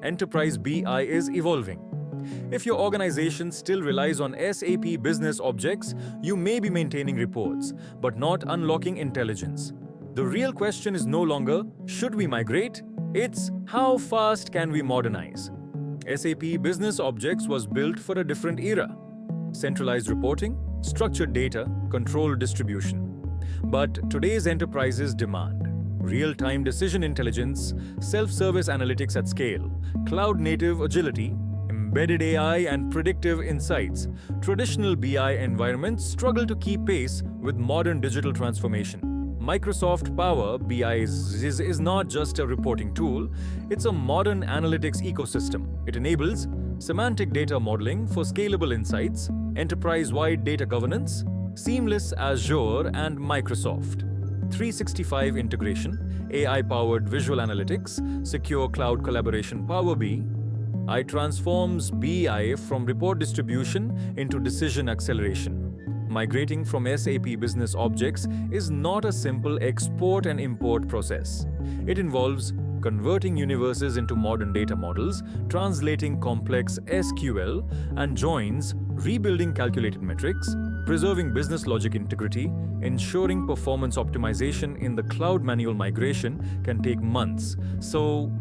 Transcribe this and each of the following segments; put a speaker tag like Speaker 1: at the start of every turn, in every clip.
Speaker 1: Enterprise BI is evolving. If your organization still relies on SAP Business Objects, you may be maintaining reports, but not unlocking intelligence. The real question is no longer, should we migrate? It's, how fast can we modernize? SAP Business Objects was built for a different era. Centralized reporting, structured data, controlled distribution. But today's enterprises demand real-time decision intelligence, self-service analytics at scale, cloud-native agility, embedded AI and predictive insights. Traditional BI environments struggle to keep pace with modern digital transformation. Microsoft Power BI is not just a reporting tool, it's a modern analytics ecosystem. It enables semantic data modeling for scalable insights, enterprise-wide data governance, seamless Azure and Microsoft 365 integration, AI-powered visual analytics, secure cloud collaboration Power BI transforms BI from report distribution into decision acceleration. Migrating from SAP Business Objects is not a simple export and import process. It involves converting universes into modern data models, translating complex SQL and joins, rebuilding calculated metrics, preserving business logic integrity, ensuring performance optimization in the cloud. Manual migration can take months. So,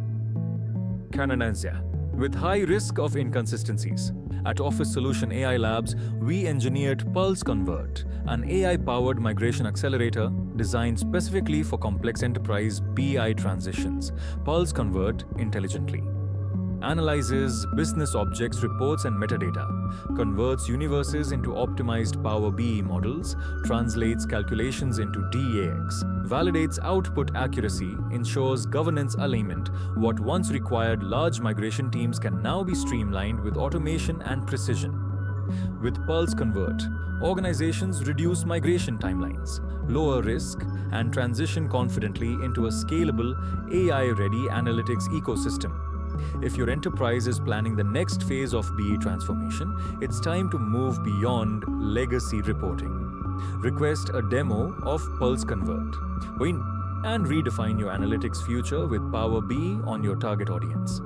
Speaker 1: Cananansia. With high risk of inconsistencies. At Office Solution AI Labs, we engineered Pulse Convert, an AI-powered migration accelerator designed specifically for complex enterprise BI transitions. Pulse Convert intelligently analyzes business objects, reports, and metadata, converts universes into optimized Power BI models, translates calculations into DAX, validates output accuracy, ensures governance alignment. What once required large migration teams can now be streamlined with automation and precision. With Pulse Convert, organizations reduce migration timelines, lower risk, and transition confidently into a scalable, AI-ready analytics ecosystem. If your enterprise is planning the next phase of BE transformation, it's time to move beyond legacy reporting. Request a demo of Pulse Convert and redefine your analytics future with Power BE on your target audience.